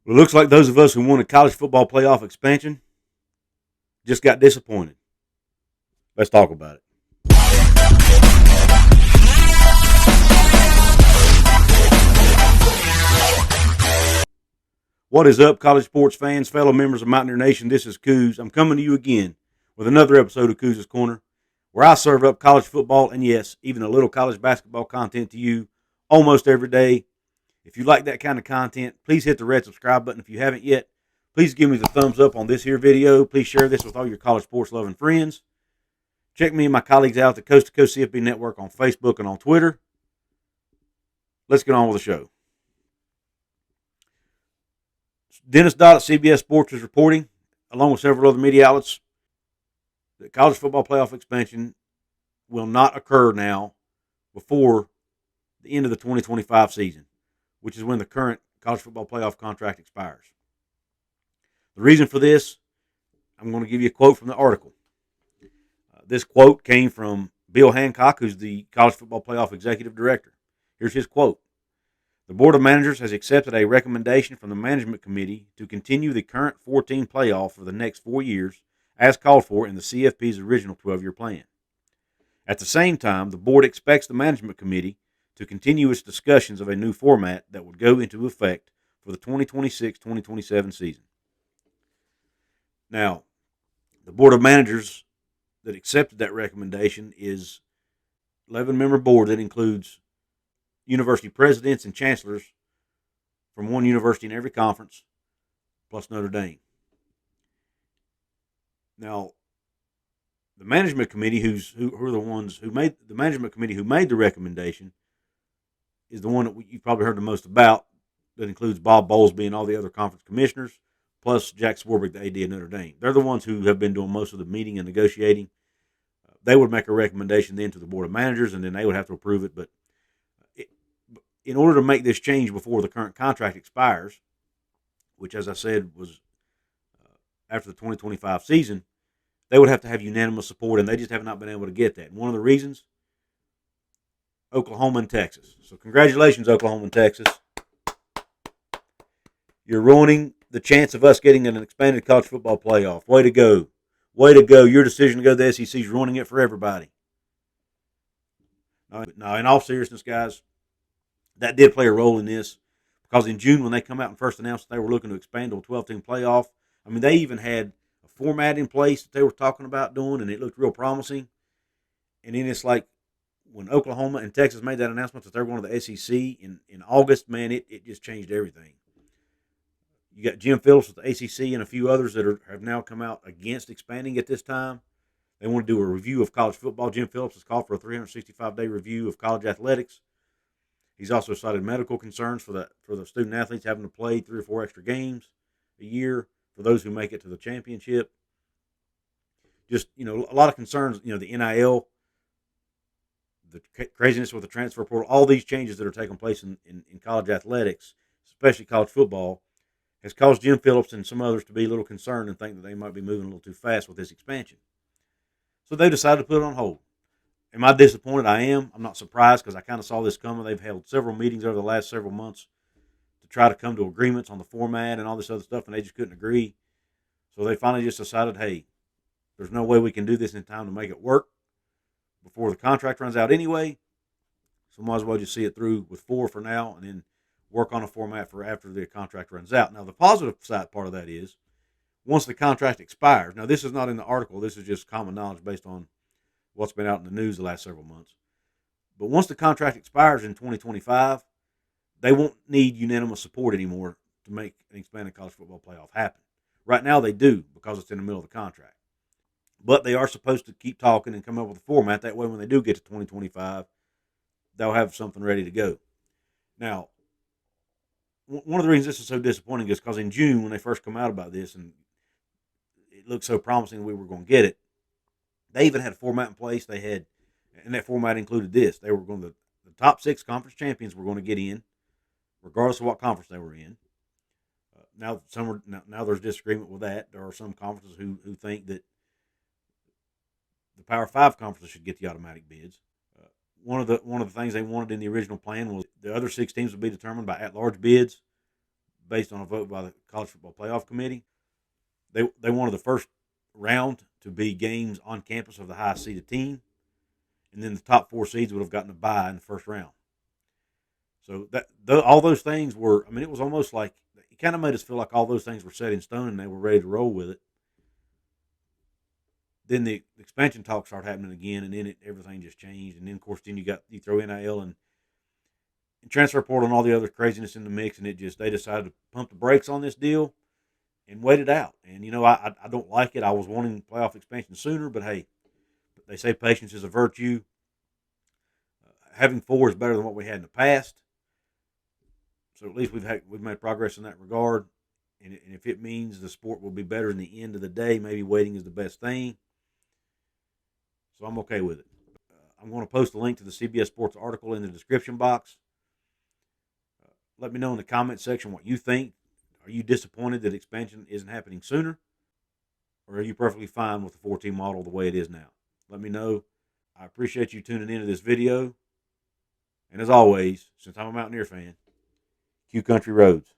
Well, it looks like those of us who wanted college football playoff expansion just got disappointed. Let's talk about it. What is up, college sports fans, fellow members of Mountaineer Nation? This is Couz. I'm coming to you again with another episode of Couz's Corner, where I serve up college football and, yes, even a little college basketball content to you almost every day. If you like that kind of content, please hit the red subscribe button if you haven't yet. Please give me the thumbs up on this here video. Please share this with all your college sports loving friends. Check me and my colleagues out at the Coast to Coast CFP Network on Facebook and on Twitter. Let's get on with the show. Dennis Dodd at CBS Sports is reporting, along with several other media outlets, that college football playoff expansion will not occur now before the end of the 2025 season, which is when the current college football playoff contract expires. The reason for this, I'm going to give you a quote from the article. This quote came from Bill Hancock, who's the college football playoff executive director. Here's his quote. The Board of Managers has accepted a recommendation from the Management Committee to continue the current 14 playoff for the next 4 years, as called for in the CFP's original 12-year plan. At the same time, the Board expects the Management Committee to continue its discussions of a new format that would go into effect for the 2026-2027 season. Now, the Board of Managers that accepted that recommendation is 11-member board that includes university presidents and chancellors from one university in every conference, plus Notre Dame. Now, the management committee, who are the ones who made the management committee who made the recommendation, is the one that you've probably heard the most about. That includes Bob Bowlesby and all the other conference commissioners, plus Jack Swarbrick, the AD of Notre Dame. They're the ones who have been doing most of the meeting and negotiating. They would make a recommendation then to the Board of Managers, and then they would have to approve it. But in order to make this change before the current contract expires, which, as I said, was after the 2025 season, they would have to have unanimous support, and they just have not been able to get that. And one of the reasons, Oklahoma and Texas. So congratulations, Oklahoma and Texas. You're ruining the chance of us getting an expanded college football playoff. Way to go. Way to go. Your decision to go to the SEC is ruining it for everybody. Now, in all seriousness, guys, that did play a role in this, because in June, when they come out and first announced that they were looking to expand to a 12-team playoff, I mean, they even had a format in place that they were talking about doing, and it looked real promising. And then it's like when Oklahoma and Texas made that announcement that they're going to the SEC in August, man, it just changed everything. You got Jim Phillips with the ACC and a few others that have now come out against expanding at this time. They want to do a review of college football. Jim Phillips has called for a 365-day review of college athletics. He's also cited medical concerns for the student athletes having to play 3 or 4 extra games a year for those who make it to the championship. Just, a lot of concerns, the NIL, the craziness with the transfer portal, all these changes that are taking place in college athletics, especially college football, has caused Jim Phillips and some others to be a little concerned and think that they might be moving a little too fast with this expansion. So they decided to put it on hold. Am I disappointed? I am. I'm not surprised, because I kind of saw this coming. They've held several meetings over the last several months to try to come to agreements on the format and all this other stuff, and they just couldn't agree. So they finally just decided, hey, there's no way we can do this in time to make it work before the contract runs out anyway. So might as well just see it through with 4 for now, and then work on a format for after the contract runs out. Now, the positive side part of that is, once the contract expires, now this is not in the article, this is just common knowledge based on what's been out in the news the last several months. But once the contract expires in 2025, they won't need unanimous support anymore to make an expanded college football playoff happen. Right now they do, because it's in the middle of the contract. But they are supposed to keep talking and come up with a format. That way when they do get to 2025, they'll have something ready to go. Now, one of the reasons this is so disappointing is because in June, when they first come out about this, and it looked so promising we were going to get it, they even had a format in place. And that format included this. They were going to, the top 6 conference champions were going to get in, regardless of what conference they were in. Now there's disagreement with that. There are some conferences who think that the Power 5 conferences should get the automatic bids. One of the things they wanted in the original plan was the other 6 teams would be determined by at-large bids. based on a vote by the College Football Playoff Committee. They wanted the first round to be games on campus of the highest seeded team, and then the top 4 seeds would have gotten a bye in the first round. So all those things were, I mean, it was almost like, it kind of made us feel like all those things were set in stone and they were ready to roll with it. Then the expansion talks started happening again, and then everything just changed. And then, of course, you throw NIL and transfer portal and all the other craziness in the mix, and they decided to pump the brakes on this deal and wait it out. And I don't like it. I was wanting playoff expansion sooner, but hey, they say patience is a virtue. Having 4 is better than what we had in the past. So at least we've made progress in that regard. And if it means the sport will be better in the end of the day, maybe waiting is the best thing. So I'm okay with it. I'm going to post a link to the CBS Sports article in the description box. Let me know in the comment section what you think. Are you disappointed that expansion isn't happening sooner? Or are you perfectly fine with the 4-team model the way it is now? Let me know. I appreciate you tuning into this video. And as always, since I'm a Mountaineer fan, Q Country Roads.